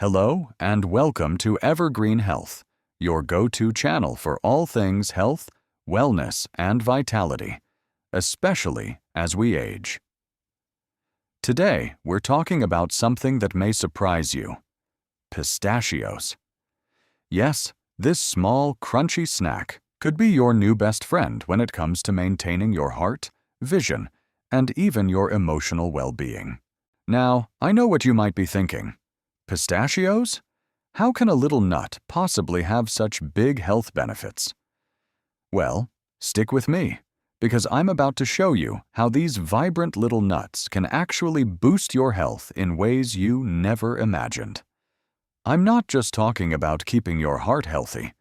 Hello and welcome to Evergreen Health, your go-to channel for all things health, wellness, and vitality, especially as we age. Today, we're talking about something that may surprise you: pistachios. Yes, this small, crunchy snack could be your new best friend when it comes to maintaining your heart, vision, and even your emotional well-being. Now, I know what you might be thinking. Pistachios? How can a little nut possibly have such big health benefits? Well, stick with me, because I'm about to show you how these vibrant little nuts can actually boost your health in ways you never imagined. I'm not just talking about keeping your heart healthy.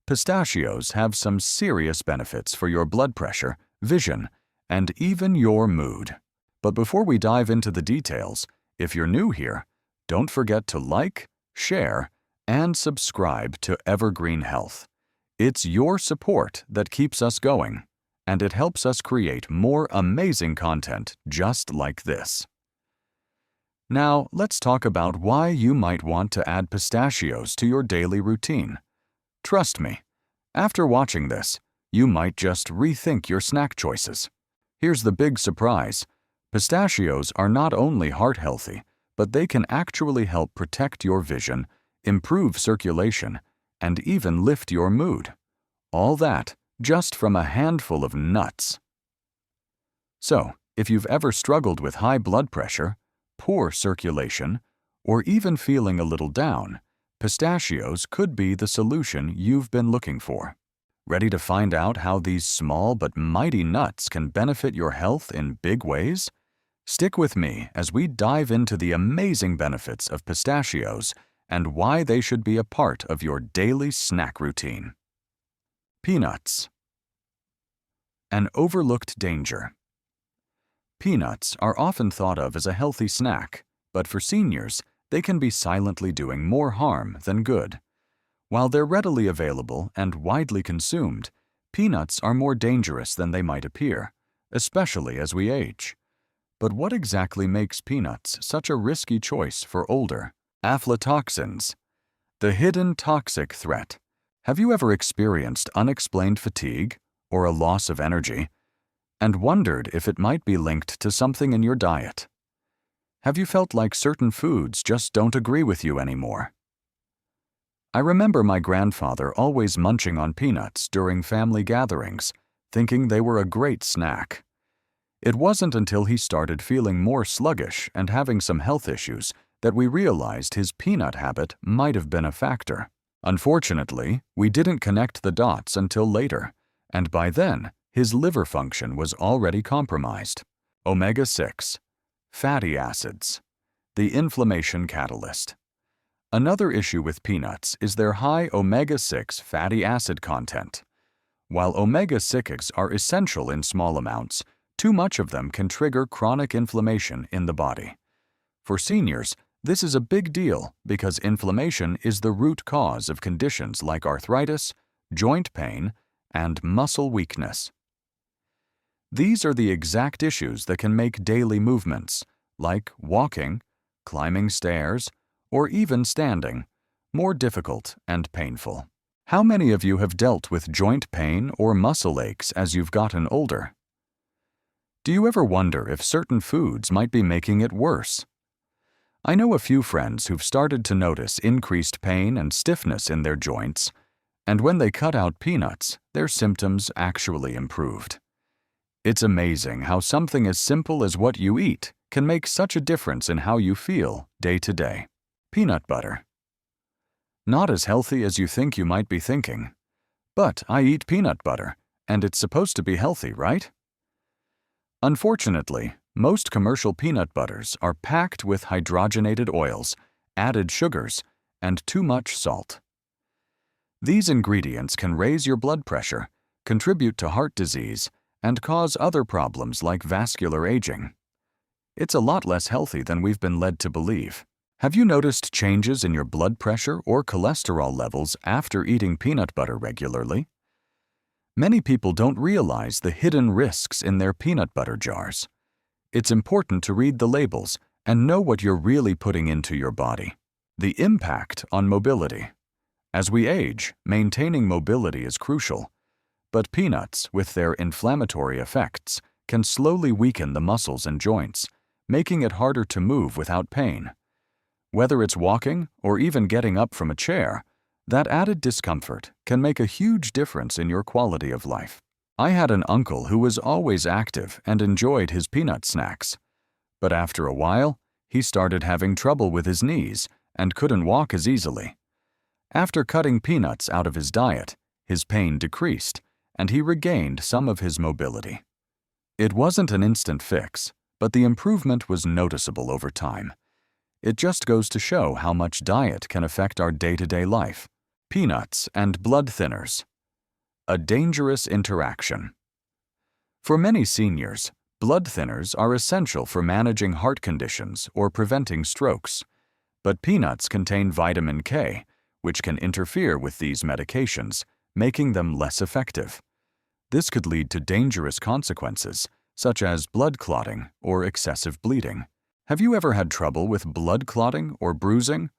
Pistachios have some serious benefits for your blood pressure, vision, and even your mood. But before we dive into the details, if you're new here, don't forget to like, share, and subscribe to Evergreen Health. It's your support that keeps us going, and it helps us create more amazing content just like this. Now, let's talk about why you might want to add pistachios to your daily routine. Trust me, after watching this, you might just rethink your snack choices. Here's the big surprise: pistachios are not only heart healthy, but they can actually help protect your vision, improve circulation, and even lift your mood. All that just from a handful of nuts. So, if you've ever struggled with high blood pressure, poor circulation, or even feeling a little down, pistachios could be the solution you've been looking for. Ready to find out how these small but mighty nuts can benefit your health in big ways? Stick with me as we dive into the amazing benefits of pistachios and why they should be a part of your daily snack routine. Peanuts. An overlooked danger. Peanuts are often thought of as a healthy snack, but for seniors, they can be silently doing more harm than good. While they're readily available and widely consumed, peanuts are more dangerous than they might appear, especially as we age. But what exactly makes peanuts such a risky choice for older? Aflatoxins, the hidden toxic threat. Have you ever experienced unexplained fatigue or a loss of energy and wondered if it might be linked to something in your diet? Have you felt like certain foods just don't agree with you anymore? I remember my grandfather always munching on peanuts during family gatherings, thinking they were a great snack. It wasn't until he started feeling more sluggish and having some health issues that we realized his peanut habit might have been a factor. Unfortunately, we didn't connect the dots until later, and by then, his liver function was already compromised. Omega-6, fatty acids, the inflammation catalyst. Another issue with peanuts is their high omega-6 fatty acid content. While omega-6s are essential in small amounts, too much of them can trigger chronic inflammation in the body. For seniors, this is a big deal because inflammation is the root cause of conditions like arthritis, joint pain, and muscle weakness. These are the exact issues that can make daily movements, like walking, climbing stairs, or even standing, more difficult and painful. How many of you have dealt with joint pain or muscle aches as you've gotten older? Do you ever wonder if certain foods might be making it worse? I know a few friends who've started to notice increased pain and stiffness in their joints, and when they cut out peanuts, their symptoms actually improved. It's amazing how something as simple as what you eat can make such a difference in how you feel day to day. Peanut butter. Not as healthy as you think you might be thinking. But I eat peanut butter, and it's supposed to be healthy, right? Unfortunately, most commercial peanut butters are packed with hydrogenated oils, added sugars, and too much salt. These ingredients can raise your blood pressure, contribute to heart disease, and cause other problems like vascular aging. It's a lot less healthy than we've been led to believe. Have you noticed changes in your blood pressure or cholesterol levels after eating peanut butter regularly? Many people don't realize the hidden risks in their peanut butter jars. It's important to read the labels and know what you're really putting into your body. The impact on mobility. As we age, maintaining mobility is crucial, but peanuts, with their inflammatory effects, can slowly weaken the muscles and joints, making it harder to move without pain. Whether it's walking or even getting up from a chair, that added discomfort can make a huge difference in your quality of life. I had an uncle who was always active and enjoyed his peanut snacks. But after a while, he started having trouble with his knees and couldn't walk as easily. After cutting peanuts out of his diet, his pain decreased, and he regained some of his mobility. It wasn't an instant fix, but the improvement was noticeable over time. It just goes to show how much diet can affect our day-to-day life. Peanuts and blood thinners. A dangerous interaction. For many seniors, blood thinners are essential for managing heart conditions or preventing strokes. But peanuts contain vitamin K, which can interfere with these medications, making them less effective. This could lead to dangerous consequences, such as blood clotting or excessive bleeding. Have you ever had trouble with blood clotting or bruising,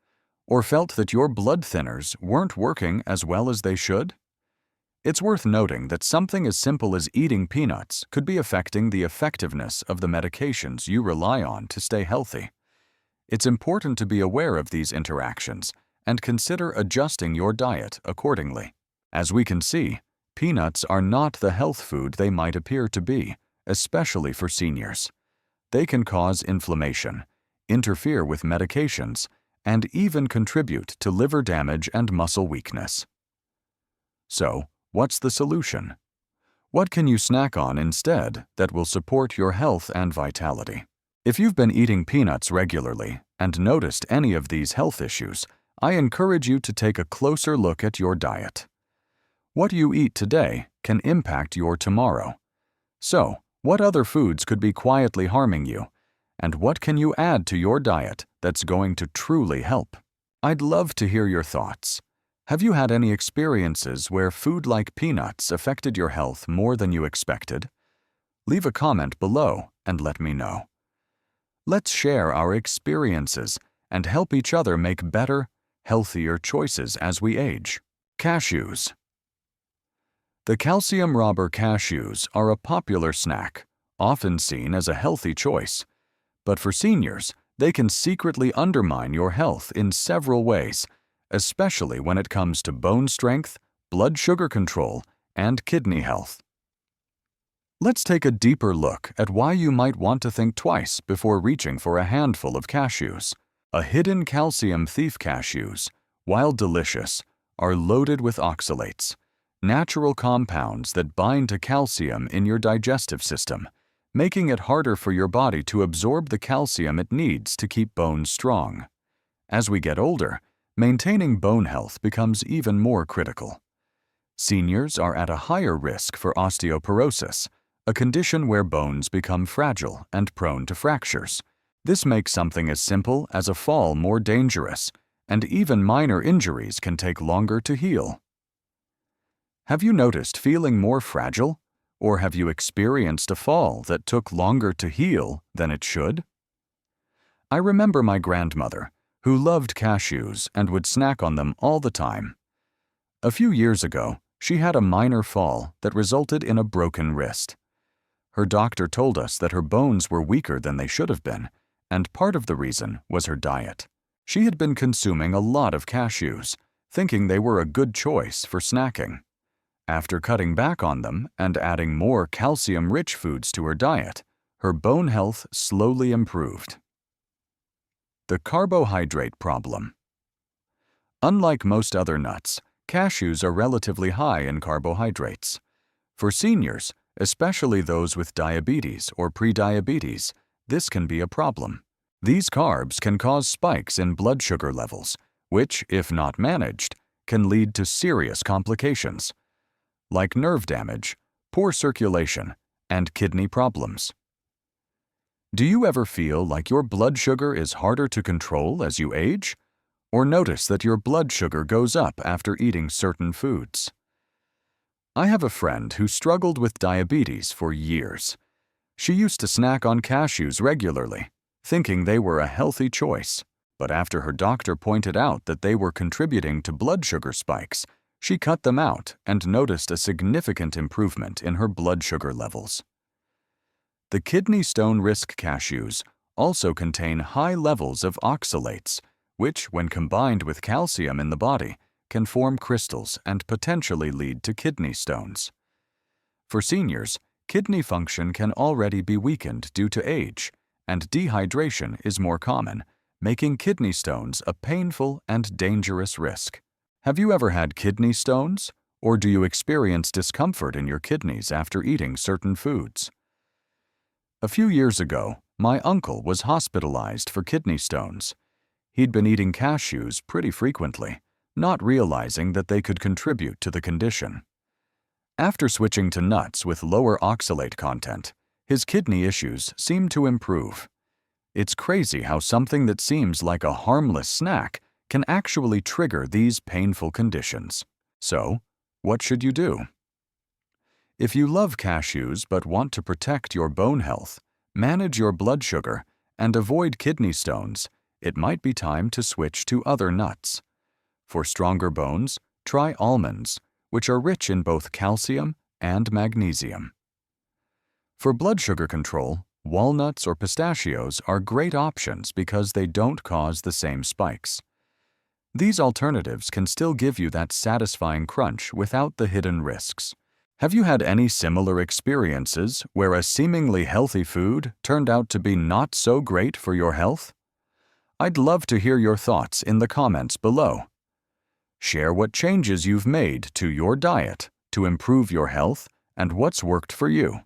or felt that your blood thinners weren't working as well as they should? It's worth noting that something as simple as eating peanuts could be affecting the effectiveness of the medications you rely on to stay healthy. It's important to be aware of these interactions and consider adjusting your diet accordingly. As we can see, peanuts are not the health food they might appear to be, especially for seniors. They can cause inflammation, interfere with medications, and even contribute to liver damage and muscle weakness. So, what's the solution? What can you snack on instead that will support your health and vitality? If you've been eating peanuts regularly and noticed any of these health issues, I encourage you to take a closer look at your diet. What you eat today can impact your tomorrow. So, what other foods could be quietly harming you? And what can you add to your diet that's going to truly help? I'd love to hear your thoughts. Have you had any experiences where food like peanuts affected your health more than you expected? Leave a comment below and let me know. Let's share our experiences and help each other make better, healthier choices as we age. Cashews. The calcium robber cashews are a popular snack, often seen as a healthy choice. But for seniors, they can secretly undermine your health in several ways, especially when it comes to bone strength, blood sugar control, and kidney health. Let's take a deeper look at why you might want to think twice before reaching for a handful of cashews. A hidden calcium thief. Cashews, while delicious, are loaded with oxalates, natural compounds that bind to calcium in your digestive system, making it harder for your body to absorb the calcium it needs to keep bones strong. As we get older, maintaining bone health becomes even more critical. Seniors are at a higher risk for osteoporosis, a condition where bones become fragile and prone to fractures. This makes something as simple as a fall more dangerous, and even minor injuries can take longer to heal. Have you noticed feeling more fragile, or have you experienced a fall that took longer to heal than it should? I remember my grandmother, who loved cashews and would snack on them all the time. A few years ago, she had a minor fall that resulted in a broken wrist. Her doctor told us that her bones were weaker than they should have been, and part of the reason was her diet. She had been consuming a lot of cashews, thinking they were a good choice for snacking. After cutting back on them and adding more calcium-rich foods to her diet, her bone health slowly improved. The carbohydrate problem. Unlike most other nuts, cashews are relatively high in carbohydrates. For seniors, especially those with diabetes or prediabetes, this can be a problem. These carbs can cause spikes in blood sugar levels, which, if not managed, can lead to serious complications, like nerve damage, poor circulation, and kidney problems. Do you ever feel like your blood sugar is harder to control as you age? Or notice that your blood sugar goes up after eating certain foods? I have a friend who struggled with diabetes for years. She used to snack on cashews regularly, thinking they were a healthy choice. But after her doctor pointed out that they were contributing to blood sugar spikes, she cut them out and noticed a significant improvement in her blood sugar levels. The kidney stone risk cashews also contain high levels of oxalates, which, when combined with calcium in the body, can form crystals and potentially lead to kidney stones. For seniors, kidney function can already be weakened due to age, and dehydration is more common, making kidney stones a painful and dangerous risk. Have you ever had kidney stones, or do you experience discomfort in your kidneys after eating certain foods? A few years ago, my uncle was hospitalized for kidney stones. He'd been eating cashews pretty frequently, not realizing that they could contribute to the condition. After switching to nuts with lower oxalate content, his kidney issues seemed to improve. It's crazy how something that seems like a harmless snack can actually trigger these painful conditions. So, what should you do? If you love cashews but want to protect your bone health, manage your blood sugar, and avoid kidney stones, it might be time to switch to other nuts. For stronger bones, try almonds, which are rich in both calcium and magnesium. For blood sugar control, walnuts or pistachios are great options because they don't cause the same spikes. These alternatives can still give you that satisfying crunch without the hidden risks. Have you had any similar experiences where a seemingly healthy food turned out to be not so great for your health? I'd love to hear your thoughts in the comments below. Share what changes you've made to your diet to improve your health and what's worked for you.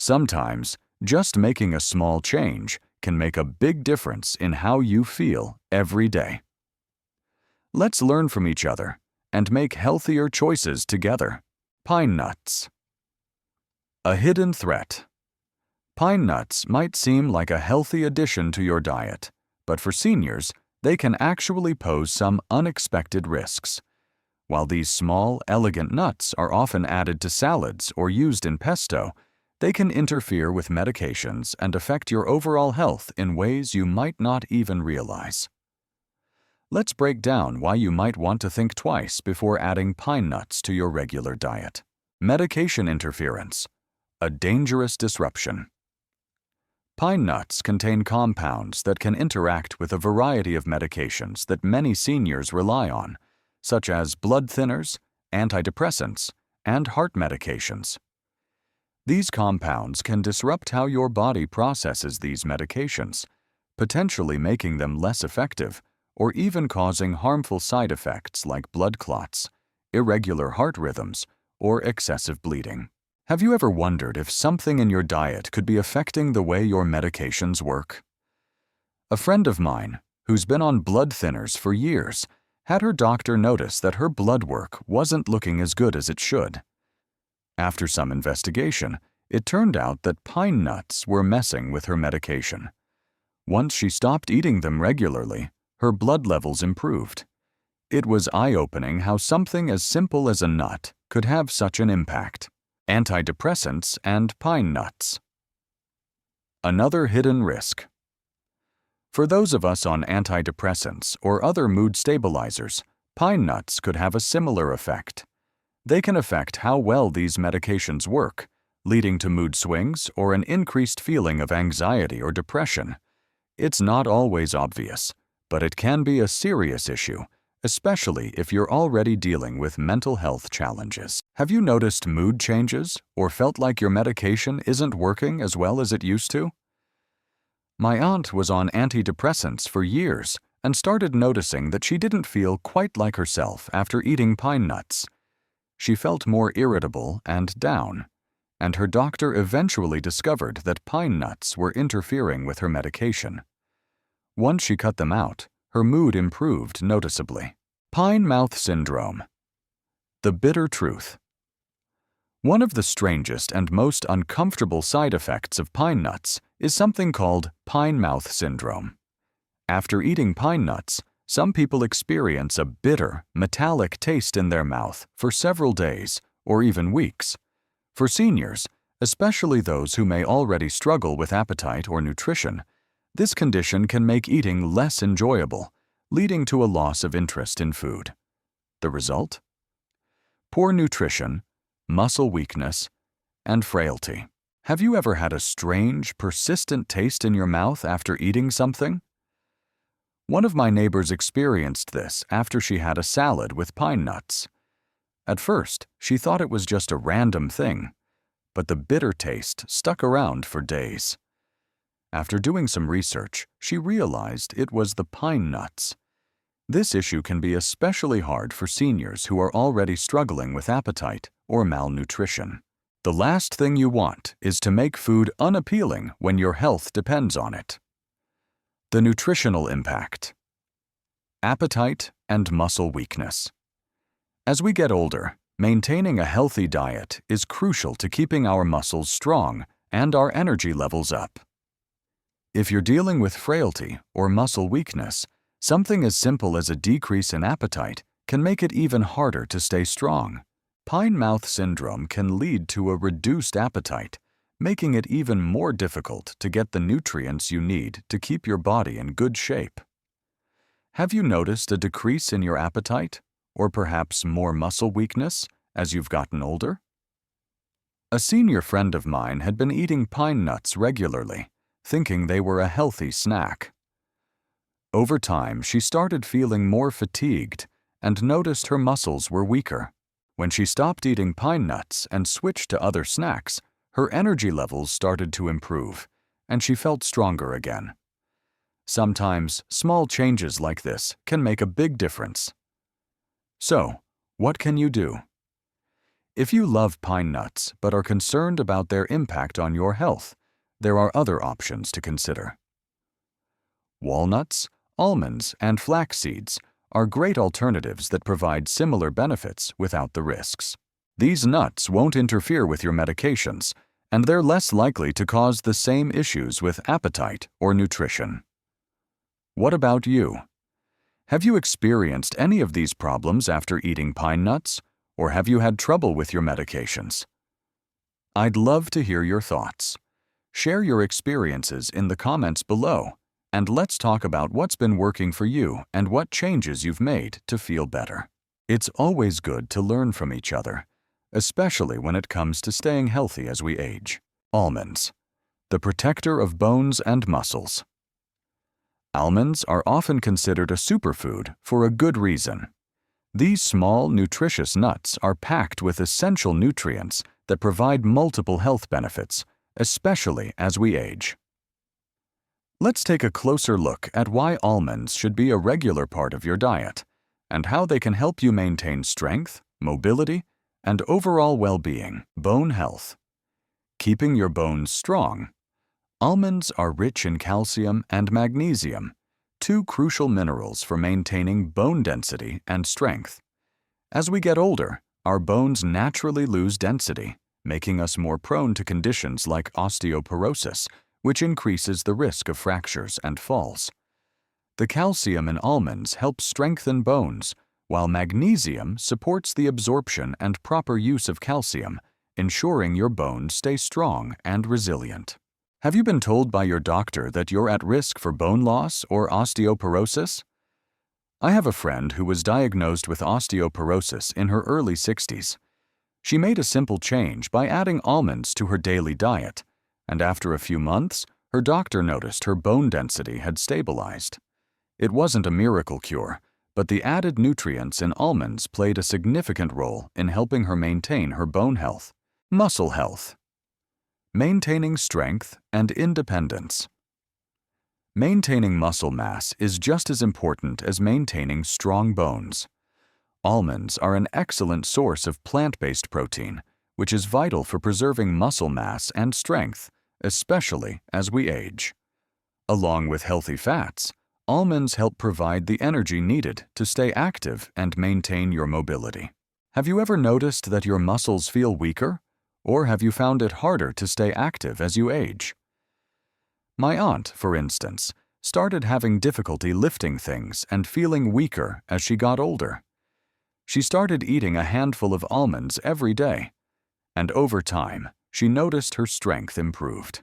Sometimes, just making a small change can make a big difference in how you feel every day. Let's learn from each other and make healthier choices together. Pine nuts. A hidden threat. Pine nuts might seem like a healthy addition to your diet, but for seniors, they can actually pose some unexpected risks. While these small, elegant nuts are often added to salads or used in pesto, they can interfere with medications and affect your overall health in ways you might not even realize. Let's break down why you might want to think twice before adding pine nuts to your regular diet. Medication interference. A dangerous disruption. Pine nuts contain compounds that can interact with a variety of medications that many seniors rely on, such as blood thinners, antidepressants, and heart medications. These compounds can disrupt how your body processes these medications, potentially making them less effective or even causing harmful side effects like blood clots, irregular heart rhythms, or excessive bleeding. Have you ever wondered if something in your diet could be affecting the way your medications work? A friend of mine, who's been on blood thinners for years, had her doctor notice that her blood work wasn't looking as good as it should. After some investigation, it turned out that pine nuts were messing with her medication. Once she stopped eating them regularly, her blood levels improved. It was eye-opening how something as simple as a nut could have such an impact. Antidepressants and pine nuts. Another hidden risk. For those of us on antidepressants or other mood stabilizers, pine nuts could have a similar effect. They can affect how well these medications work, leading to mood swings or an increased feeling of anxiety or depression. It's not always obvious, but it can be a serious issue, especially if you're already dealing with mental health challenges. Have you noticed mood changes or felt like your medication isn't working as well as it used to? My aunt was on antidepressants for years and started noticing that she didn't feel quite like herself after eating pine nuts. She felt more irritable and down, and her doctor eventually discovered that pine nuts were interfering with her medication. Once she cut them out, her mood improved noticeably. Pine mouth syndrome. The bitter truth. One of the strangest and most uncomfortable side effects of pine nuts is something called pine mouth syndrome. After eating pine nuts, some people experience a bitter, metallic taste in their mouth for several days or even weeks. For seniors, especially those who may already struggle with appetite or nutrition, This condition can make eating less enjoyable, leading to a loss of interest in food. The result? Poor nutrition, muscle weakness, and frailty. Have you ever had a strange, persistent taste in your mouth after eating something? One of my neighbors experienced this after she had a salad with pine nuts. At first, she thought it was just a random thing, but the bitter taste stuck around for days. After doing some research, she realized it was the pine nuts. This issue can be especially hard for seniors who are already struggling with appetite or malnutrition. The last thing you want is to make food unappealing when your health depends on it. The nutritional impact. Appetite and muscle weakness. As we get older, maintaining a healthy diet is crucial to keeping our muscles strong and our energy levels up. If you're dealing with frailty or muscle weakness, something as simple as a decrease in appetite can make it even harder to stay strong. Pine mouth syndrome can lead to a reduced appetite, making it even more difficult to get the nutrients you need to keep your body in good shape. Have you noticed a decrease in your appetite, or perhaps more muscle weakness, as you've gotten older? A senior friend of mine had been eating pine nuts regularly, thinking they were a healthy snack. Over time, she started feeling more fatigued and noticed her muscles were weaker. When she stopped eating pine nuts and switched to other snacks, her energy levels started to improve, and she felt stronger again. Sometimes, small changes like this can make a big difference. So, what can you do? If you love pine nuts but are concerned about their impact on your health, there are other options to consider. Walnuts, almonds, and flax seeds are great alternatives that provide similar benefits without the risks. These nuts won't interfere with your medications, and they're less likely to cause the same issues with appetite or nutrition. What about you? Have you experienced any of these problems after eating pine nuts, or have you had trouble with your medications? I'd love to hear your thoughts. Share your experiences in the comments below, and let's talk about what's been working for you and what changes you've made to feel better. It's always good to learn from each other, especially when it comes to staying healthy as we age. Almonds, the protector of bones and muscles. Almonds are often considered a superfood for a good reason. These small, nutritious nuts are packed with essential nutrients that provide multiple health benefits, especially as we age. Let's take a closer look at why almonds should be a regular part of your diet and how they can help you maintain strength, mobility, and overall well-being. Bone health. Keeping your bones strong. Almonds are rich in calcium and magnesium, two crucial minerals for maintaining bone density and strength. As we get older, our bones naturally lose density, making us more prone to conditions like osteoporosis, which increases the risk of fractures and falls. The calcium in almonds helps strengthen bones, while magnesium supports the absorption and proper use of calcium, ensuring your bones stay strong and resilient. Have you been told by your doctor that you're at risk for bone loss or osteoporosis? I have a friend who was diagnosed with osteoporosis in her early 60s. She made a simple change by adding almonds to her daily diet, and after a few months, her doctor noticed her bone density had stabilized. It wasn't a miracle cure, but the added nutrients in almonds played a significant role in helping her maintain her bone health. Muscle health. Maintaining strength and independence. Maintaining muscle mass is just as important as maintaining strong bones. Almonds are an excellent source of plant-based protein, which is vital for preserving muscle mass and strength, especially as we age. Along with healthy fats, almonds help provide the energy needed to stay active and maintain your mobility. Have you ever noticed that your muscles feel weaker? Or have you found it harder to stay active as you age? My aunt, for instance, started having difficulty lifting things and feeling weaker as she got older. She started eating a handful of almonds every day, and over time, she noticed her strength improved.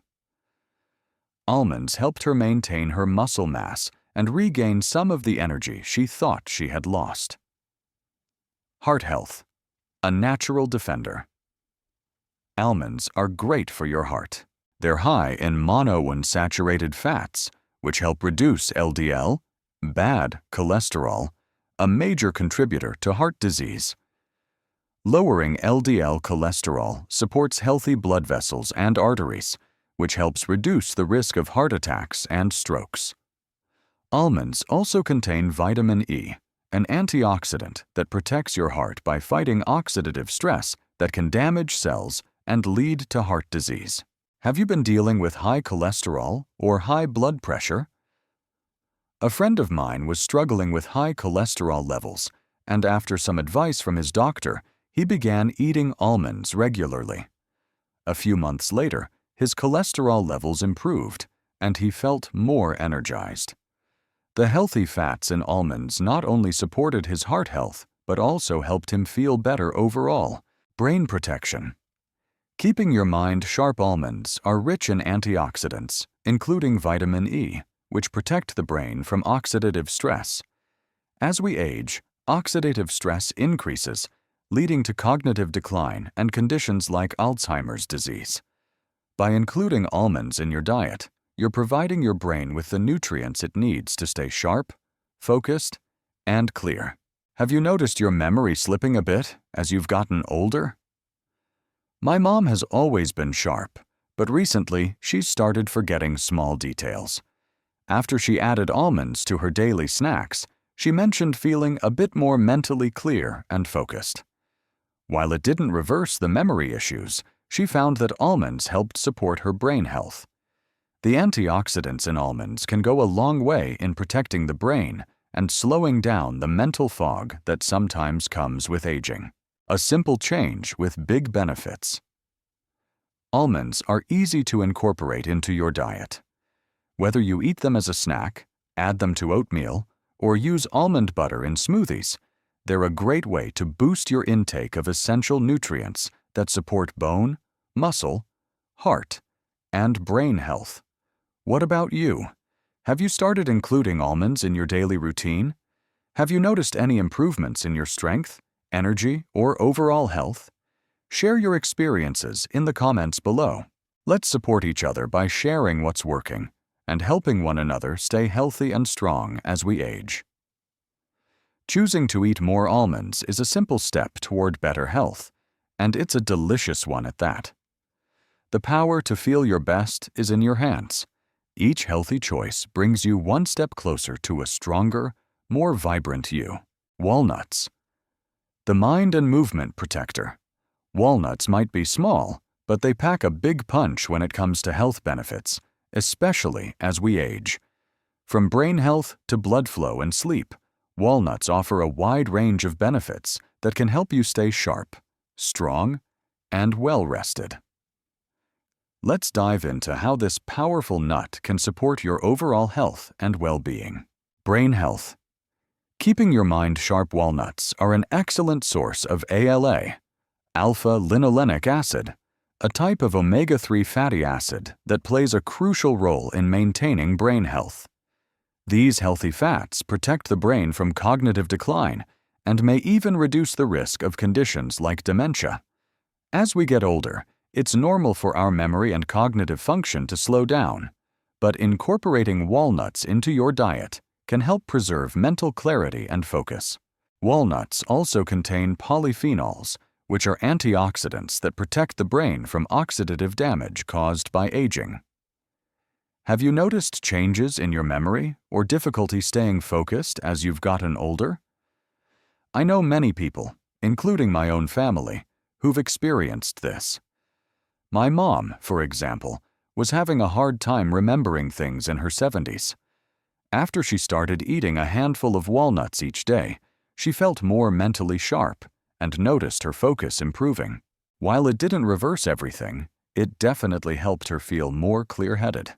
Almonds helped her maintain her muscle mass and regain some of the energy she thought she had lost. Heart health, a natural defender. Almonds are great for your heart. They're high in monounsaturated fats, which help reduce LDL, bad cholesterol, a major contributor to heart disease. Lowering LDL cholesterol supports healthy blood vessels and arteries, which helps reduce the risk of heart attacks and strokes. Almonds also contain vitamin E, an antioxidant that protects your heart by fighting oxidative stress that can damage cells and lead to heart disease. Have you been dealing with high cholesterol or high blood pressure? A friend of mine was struggling with high cholesterol levels, and after some advice from his doctor, he began eating almonds regularly. A few months later, his cholesterol levels improved, and he felt more energized. The healthy fats in almonds not only supported his heart health, but also helped him feel better overall. Brain protection. Keeping your mind sharp almonds are rich in antioxidants, including vitamin E, which protect the brain from oxidative stress. As we age, oxidative stress increases, leading to cognitive decline and conditions like Alzheimer's disease. By including almonds in your diet, you're providing your brain with the nutrients it needs to stay sharp, focused, and clear. Have you noticed your memory slipping a bit as you've gotten older? My mom has always been sharp, but recently she's started forgetting small details. After she added almonds to her daily snacks, she mentioned feeling a bit more mentally clear and focused. While it didn't reverse the memory issues, she found that almonds helped support her brain health. The antioxidants in almonds can go a long way in protecting the brain and slowing down the mental fog that sometimes comes with aging. A simple change with big benefits. Almonds are easy to incorporate into your diet. Whether you eat them as a snack, add them to oatmeal, or use almond butter in smoothies, they're a great way to boost your intake of essential nutrients that support bone, muscle, heart, and brain health. What about you? Have you started including almonds in your daily routine? Have you noticed any improvements in your strength, energy, or overall health? Share your experiences in the comments below. Let's support each other by sharing what's working and helping one another stay healthy and strong as we age. Choosing to eat more almonds is a simple step toward better health, and it's a delicious one at that. The power to feel your best is in your hands. Each healthy choice brings you one step closer to a stronger, more vibrant you. Walnuts. The mind and movement protector. Walnuts might be small, but they pack a big punch when it comes to health benefits, especially as we age. From brain health to blood flow and sleep, walnuts offer a wide range of benefits that can help you stay sharp, strong, and well-rested. Let's dive into how this powerful nut can support your overall health and well-being. Brain health. Keeping your mind sharp walnuts are an excellent source of ALA, alpha-linolenic acid, a type of omega-3 fatty acid that plays a crucial role in maintaining brain health. These healthy fats protect the brain from cognitive decline and may even reduce the risk of conditions like dementia. As we get older, it's normal for our memory and cognitive function to slow down, but incorporating walnuts into your diet can help preserve mental clarity and focus. Walnuts also contain polyphenols, which are antioxidants that protect the brain from oxidative damage caused by aging. Have you noticed changes in your memory or difficulty staying focused as you've gotten older? I know many people, including my own family, who've experienced this. My mom, for example, was having a hard time remembering things in her 70s. After she started eating a handful of walnuts each day, she felt more mentally sharp and noticed her focus improving. While it didn't reverse everything, it definitely helped her feel more clear-headed.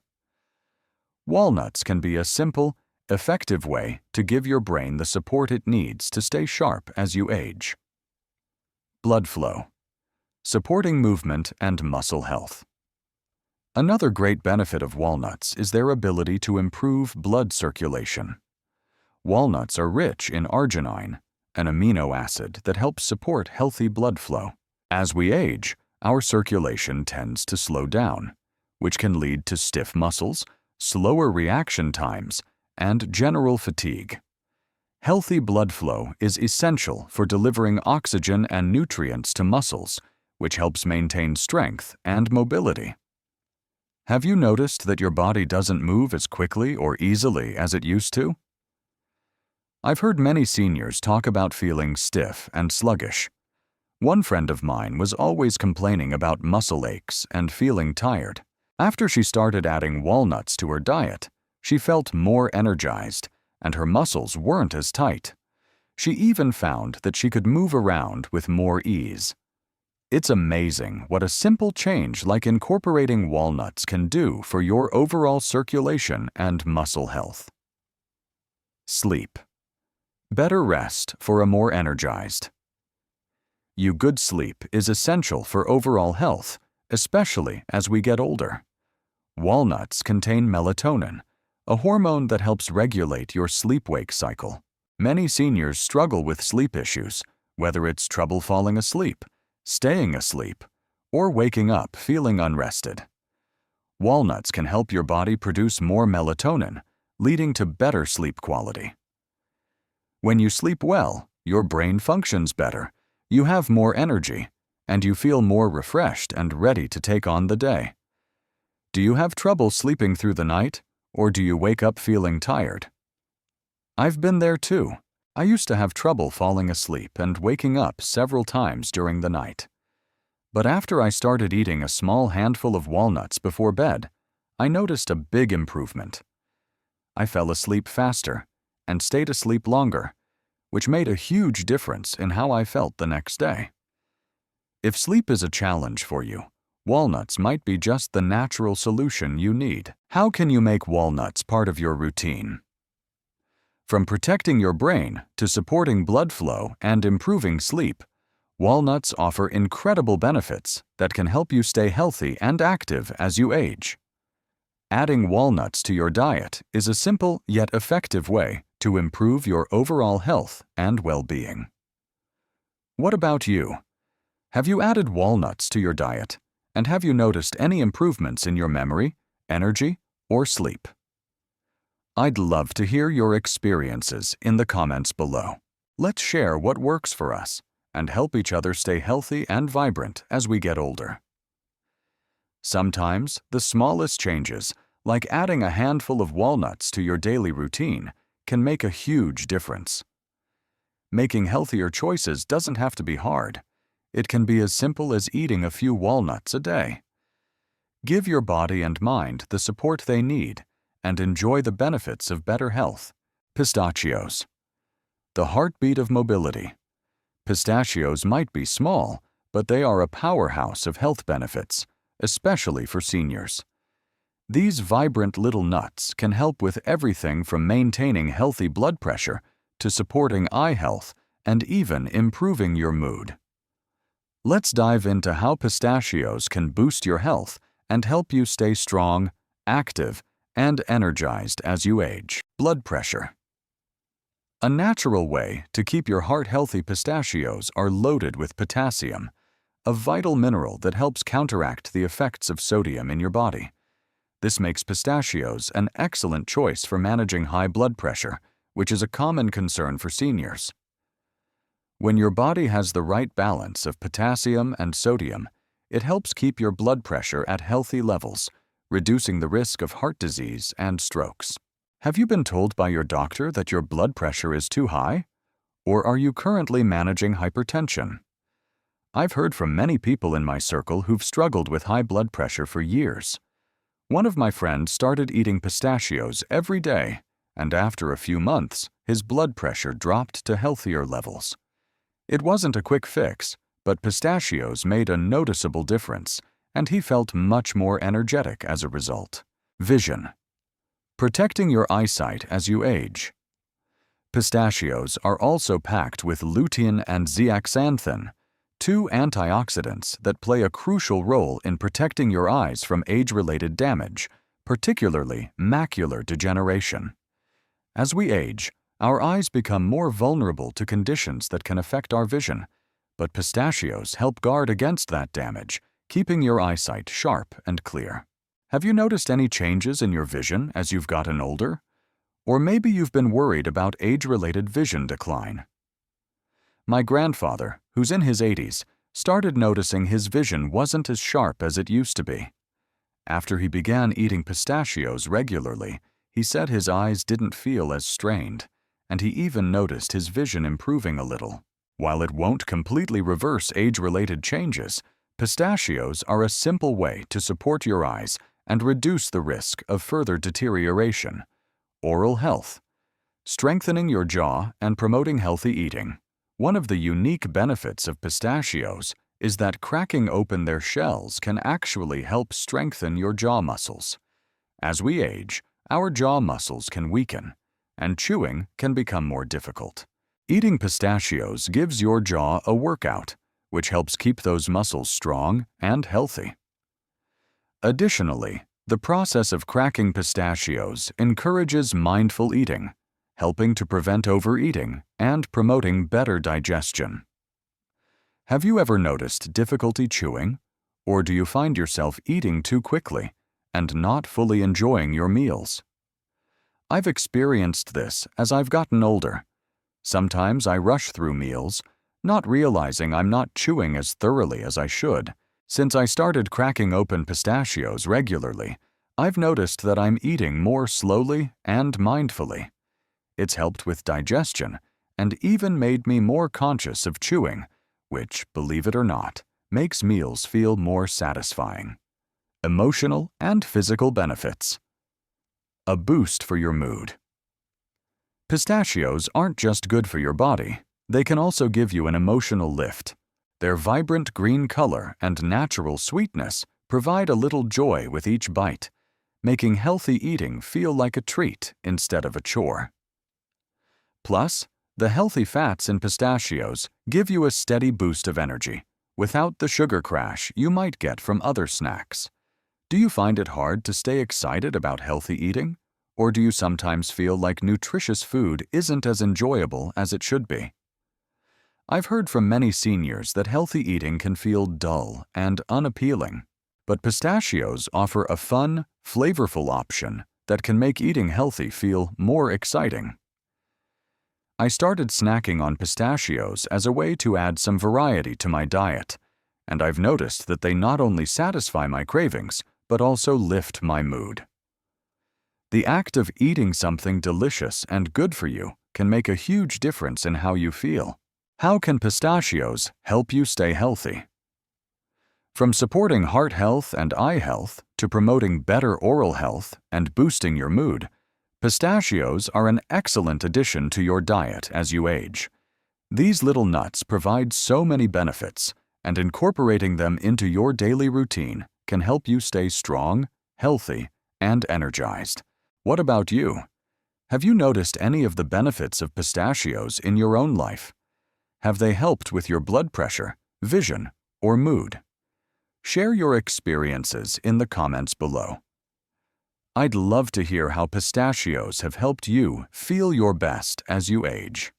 Walnuts can be a simple, effective way to give your brain the support it needs to stay sharp as you age. Blood flow. Supporting movement and muscle health. Another great benefit of walnuts is their ability to improve blood circulation. Walnuts are rich in arginine, an amino acid that helps support healthy blood flow. As we age, our circulation tends to slow down, which can lead to stiff muscles, slower reaction times, and general fatigue. Healthy blood flow is essential for delivering oxygen and nutrients to muscles, which helps maintain strength and mobility. Have you noticed that your body doesn't move as quickly or easily as it used to? I've heard many seniors talk about feeling stiff and sluggish. One friend of mine was always complaining about muscle aches and feeling tired. After she started adding walnuts to her diet, she felt more energized, and her muscles weren't as tight. She even found that she could move around with more ease. It's amazing what a simple change like incorporating walnuts can do for your overall circulation and muscle health. Sleep. Better rest for a more energized. Good sleep is essential for overall health, especially as we get older. Walnuts contain melatonin, a hormone that helps regulate your sleep-wake cycle. Many seniors struggle with sleep issues, whether it's trouble falling asleep, staying asleep, or waking up feeling unrested. Walnuts can help your body produce more melatonin, leading to better sleep quality. When you sleep well, your brain functions better, you have more energy, and you feel more refreshed and ready to take on the day. Do you have trouble sleeping through the night, or do you wake up feeling tired? I've been there too. I used to have trouble falling asleep and waking up several times during the night. But after I started eating a small handful of walnuts before bed, I noticed a big improvement. I fell asleep faster and stayed asleep longer, which made a huge difference in how I felt the next day. If sleep is a challenge for you, walnuts might be just the natural solution you need. How can you make walnuts part of your routine? From protecting your brain to supporting blood flow and improving sleep, walnuts offer incredible benefits that can help you stay healthy and active as you age. Adding walnuts to your diet is a simple yet effective way to improve your overall health and well-being. What about you? Have you added walnuts to your diet, and have you noticed any improvements in your memory, energy, or sleep? I'd love to hear your experiences in the comments below. Let's share what works for us and help each other stay healthy and vibrant as we get older. Sometimes, the smallest changes, like adding a handful of walnuts to your daily routine, can make a huge difference. Making healthier choices doesn't have to be hard. It can be as simple as eating a few walnuts a day. Give your body and mind the support they need and enjoy the benefits of better health. Pistachios. The heartbeat of mobility. Pistachios might be small, but they are a powerhouse of health benefits, especially for seniors. These vibrant little nuts can help with everything from maintaining healthy blood pressure to supporting eye health and even improving your mood. Let's dive into how pistachios can boost your health and help you stay strong, active, and energized as you age. Blood pressure. A natural way to keep your heart healthy. Pistachios are loaded with potassium, a vital mineral that helps counteract the effects of sodium in your body. This makes pistachios an excellent choice for managing high blood pressure, which is a common concern for seniors. When your body has the right balance of potassium and sodium, it helps keep your blood pressure at healthy levels, reducing the risk of heart disease and strokes. Have you been told by your doctor that your blood pressure is too high? Or are you currently managing hypertension? I've heard from many people in my circle who've struggled with high blood pressure for years. One of my friends started eating pistachios every day, and after a few months, his blood pressure dropped to healthier levels. It wasn't a quick fix, but pistachios made a noticeable difference, and he felt much more energetic as a result. Vision. Protecting your eyesight as you age. Pistachios are also packed with lutein and zeaxanthin, two antioxidants that play a crucial role in protecting your eyes from age-related damage, particularly macular degeneration. As we age, our eyes become more vulnerable to conditions that can affect our vision, but pistachios help guard against that damage, keeping your eyesight sharp and clear. Have you noticed any changes in your vision as you've gotten older? Or maybe you've been worried about age-related vision decline. My grandfather, who's in his 80s, started noticing his vision wasn't as sharp as it used to be. After he began eating pistachios regularly, he said his eyes didn't feel as strained, and he even noticed his vision improving a little. While it won't completely reverse age-related changes, pistachios are a simple way to support your eyes and reduce the risk of further deterioration. Oral health. Strengthening your jaw and promoting healthy eating. One of the unique benefits of pistachios is that cracking open their shells can actually help strengthen your jaw muscles. As we age, our jaw muscles can weaken, and chewing can become more difficult. Eating pistachios gives your jaw a workout, which helps keep those muscles strong and healthy. Additionally, the process of cracking pistachios encourages mindful eating, helping to prevent overeating and promoting better digestion. Have you ever noticed difficulty chewing, or do you find yourself eating too quickly and not fully enjoying your meals? I've experienced this as I've gotten older. Sometimes I rush through meals, not realizing I'm not chewing as thoroughly as I should. Since I started cracking open pistachios regularly, I've noticed that I'm eating more slowly and mindfully. It's helped with digestion and even made me more conscious of chewing, which, believe it or not, makes meals feel more satisfying. Emotional and physical benefits. A boost for your mood. Pistachios aren't just good for your body, they can also give you an emotional lift. Their vibrant green color and natural sweetness provide a little joy with each bite, making healthy eating feel like a treat instead of a chore. Plus, the healthy fats in pistachios give you a steady boost of energy, without the sugar crash you might get from other snacks. Do you find it hard to stay excited about healthy eating? Or do you sometimes feel like nutritious food isn't as enjoyable as it should be? I've heard from many seniors that healthy eating can feel dull and unappealing, but pistachios offer a fun, flavorful option that can make eating healthy feel more exciting. I started snacking on pistachios as a way to add some variety to my diet, and I've noticed that they not only satisfy my cravings, but also lift my mood. The act of eating something delicious and good for you can make a huge difference in how you feel. How can pistachios help you stay healthy? From supporting heart health and eye health to promoting better oral health and boosting your mood, pistachios are an excellent addition to your diet as you age. These little nuts provide so many benefits, and incorporating them into your daily routine can help you stay strong, healthy, and energized. What about you? Have you noticed any of the benefits of pistachios in your own life? Have they helped with your blood pressure, vision, or mood? Share your experiences in the comments below. I'd love to hear how pistachios have helped you feel your best as you age.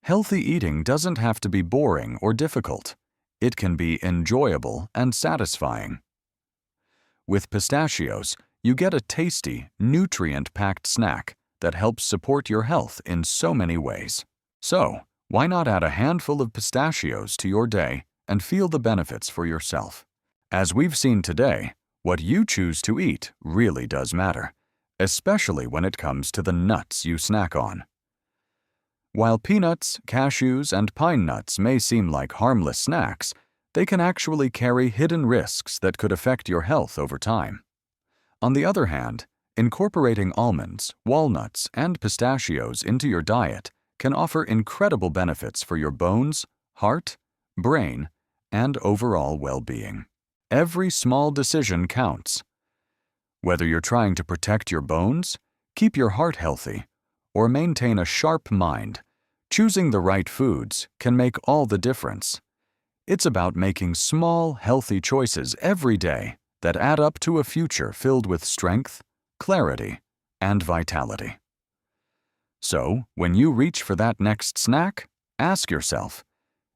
Healthy eating doesn't have to be boring or difficult. It can be enjoyable and satisfying. With pistachios, you get a tasty, nutrient-packed snack that helps support your health in so many ways. So, why not add a handful of pistachios to your day and feel the benefits for yourself? As we've seen today, what you choose to eat really does matter, especially when it comes to the nuts you snack on. While peanuts, cashews, and pine nuts may seem like harmless snacks, they can actually carry hidden risks that could affect your health over time. On the other hand, incorporating almonds, walnuts, and pistachios into your diet can offer incredible benefits for your bones, heart, brain, and overall well-being. Every small decision counts. Whether you're trying to protect your bones, keep your heart healthy, or maintain a sharp mind, choosing the right foods can make all the difference. It's about making small, healthy choices every day that add up to a future filled with strength, clarity, and vitality. So, when you reach for that next snack, ask yourself,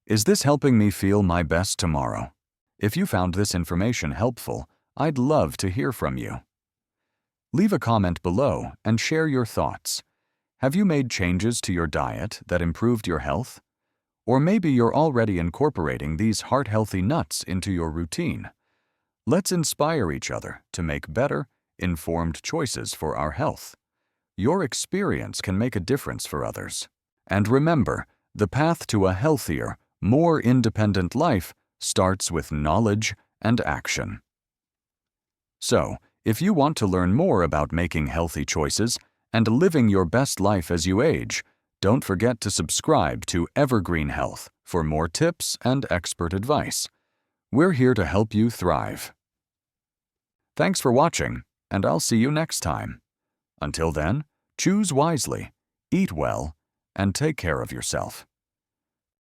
is this helping me feel my best tomorrow? If you found this information helpful, I'd love to hear from you. Leave a comment below and share your thoughts. Have you made changes to your diet that improved your health? Or maybe you're already incorporating these heart-healthy nuts into your routine. Let's inspire each other to make better, informed choices for our health. Your experience can make a difference for others. And remember, the path to a healthier, more independent life starts with knowledge and action. So, if you want to learn more about making healthy choices and living your best life as you age, don't forget to subscribe to Evergreen Health for more tips and expert advice. We're here to help you thrive. Thanks for watching, and I'll see you next time. Until then, choose wisely, eat well, and take care of yourself.